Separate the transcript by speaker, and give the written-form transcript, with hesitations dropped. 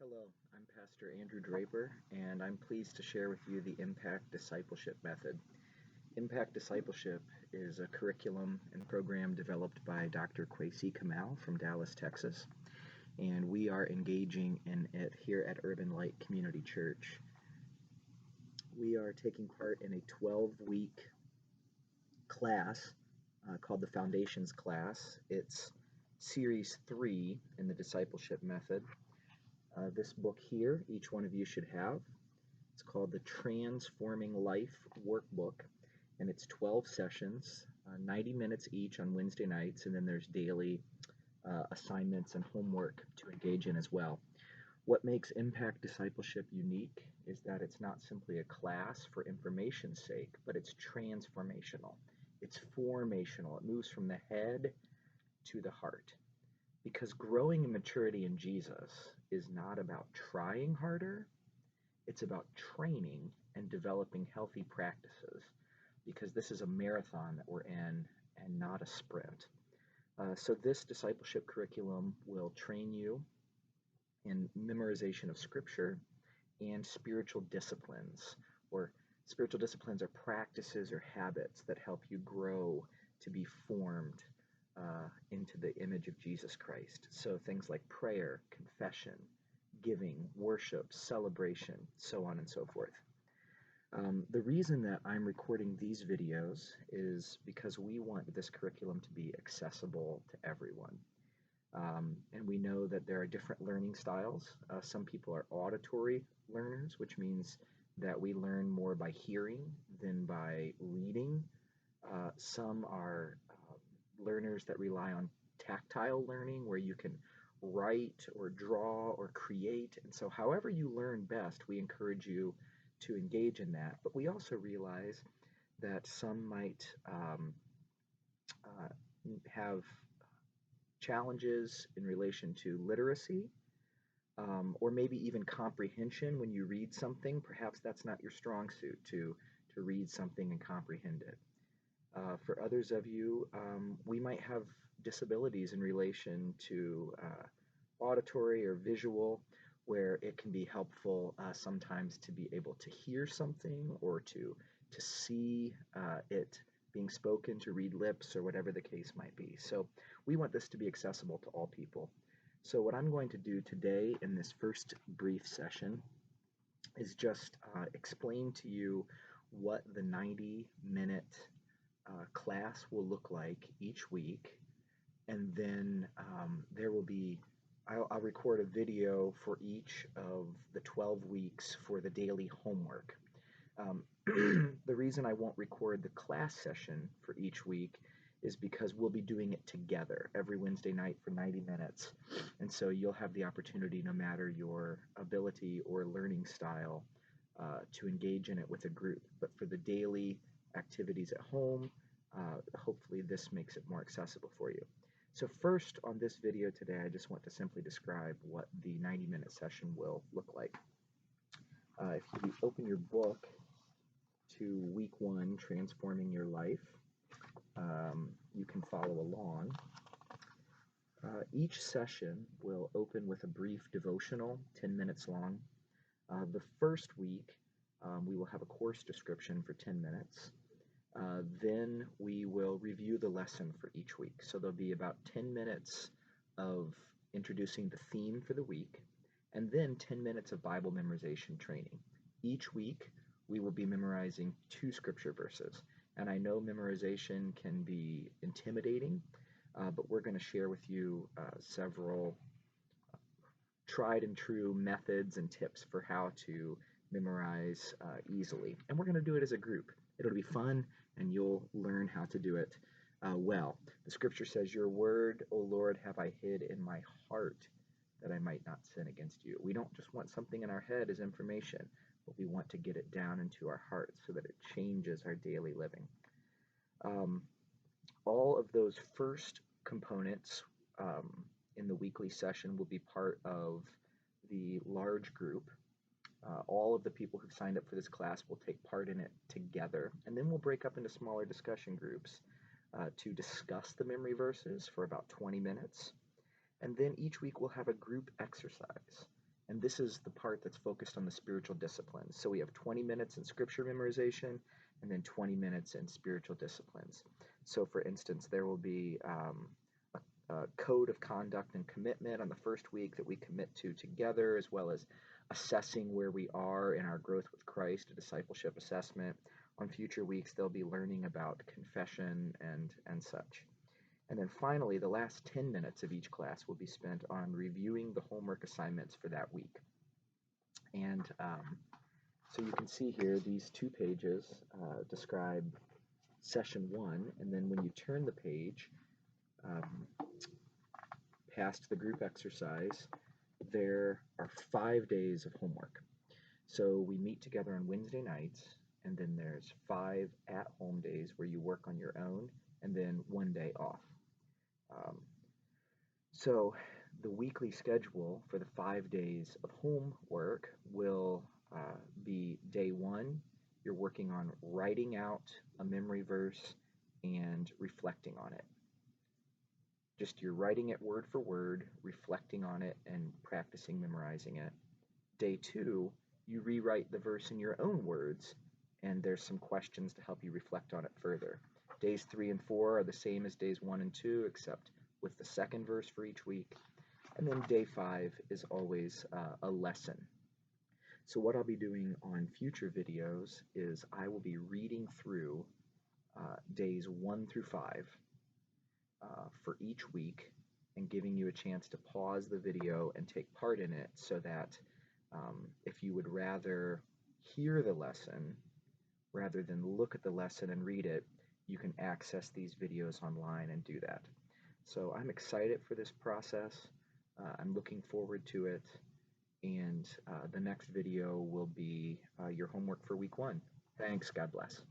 Speaker 1: Hello, I'm Pastor Andrew Draper, and I'm pleased to share with you the Impact Discipleship method. Impact Discipleship is a curriculum and program developed by Dr. Kwesi Kamal from Dallas, Texas, and we are engaging in it here at Urban Light Community Church. We are taking part in a 12-week class called the Foundations class. It's Series 3 in the Discipleship method. This book here, each one of you should have. It's called the Transforming Life Workbook, and it's 12 sessions, 90 minutes each on Wednesday nights, and then there's daily assignments and homework to engage in as well. What makes Impact Discipleship unique is that it's not simply a class for information's sake, but it's transformational. It's formational. It moves from the head to the heart. Because growing in maturity in Jesus is not about trying harder, it's about training and developing healthy practices, because this is a marathon that we're in and not a sprint. So this discipleship curriculum will train you in memorization of scripture and spiritual disciplines, or spiritual disciplines are practices or habits that help you grow to be formed into the image of Jesus Christ. So things like prayer, confession, giving, worship, celebration, so on and so forth. The reason that I'm recording these videos is because we want this curriculum to be accessible to everyone. And we know that there are different learning styles. Some people are auditory learners, which means that we learn more by hearing than by reading. Some are learners that rely on tactile learning, where you can write or draw or create. And so however you learn best, we encourage you to engage in that. But we also realize that some might have challenges in relation to literacy, or maybe even comprehension. When you read something, perhaps that's not your strong suit to read something and comprehend it. For others of you, we might have disabilities in relation to auditory or visual, where it can be helpful sometimes to be able to hear something or to see it being spoken, to read lips, or whatever the case might be. So we want this to be accessible to all people. So what I'm going to do today in this first brief session is just explain to you what the 90-minute class will look like each week, and then I'll record a video for each of the 12 weeks for the daily homework. The reason I won't record the class session for each week is because we'll be doing it together every Wednesday night for 90 minutes. And so you'll have the opportunity, no matter your ability or learning style, to engage in it with a group. But for the daily activities at home, hopefully this makes it more accessible for you. So first, on this video today, I just want to simply describe what the 90-minute session will look like. If you open your book to week 1, Transforming Your Life, you can follow along. Each session will open with a brief devotional, 10 minutes long. The first week, we will have a course description for 10 minutes. Then we will review the lesson for each week. So there'll be about 10 minutes of introducing the theme for the week, and then 10 minutes of Bible memorization training. Each week, we will be memorizing 2 scripture verses. And I know memorization can be intimidating, but we're going to share with you several tried and true methods and tips for how to memorize easily. And we're going to do it as a group. It'll be fun, and you'll learn how to do it well. The scripture says, "Your word, O Lord, have I hid in my heart, that I might not sin against you." We don't just want something in our head as information, but we want to get it down into our hearts so that it changes our daily living. All of those first components in the weekly session will be part of the large group. All of the people who've signed up for this class will take part in it together, and then we'll break up into smaller discussion groups to discuss the memory verses for about 20 minutes. And then each week we'll have a group exercise. And this is the part that's focused on the spiritual disciplines. So we have 20 minutes in scripture memorization and then 20 minutes in spiritual disciplines. So for instance, there will be a code of conduct and commitment on the first week that we commit to together, as well as assessing where we are in our growth with Christ, a discipleship assessment. On future weeks, they'll be learning about confession and such. And then finally, the last 10 minutes of each class will be spent on reviewing the homework assignments for that week. And so you can see here, these 2 pages describe session 1, and then when you turn the page past the group exercise, there are 5 days of homework. So we meet together on Wednesday nights, and then there's 5 at-home days where you work on your own, and then 1 day off. So the weekly schedule for the 5 days of homework will be day 1, you're working on writing out a memory verse and reflecting on it. Just you're writing it word for word, reflecting on it, and practicing memorizing it. Day 2, you rewrite the verse in your own words, and there's some questions to help you reflect on it further. Days 3 and 4 are the same as days 1 and 2, except with the second verse for each week. And then day 5 is always a lesson. So what I'll be doing on future videos is I will be reading through days 1 through 5 for each week and giving you a chance to pause the video and take part in it, so that if you would rather hear the lesson rather than look at the lesson and read it, you can access these videos online and do that. So I'm excited for this process. I'm looking forward to it, and the next video will be your homework for week 1. Thanks. God bless.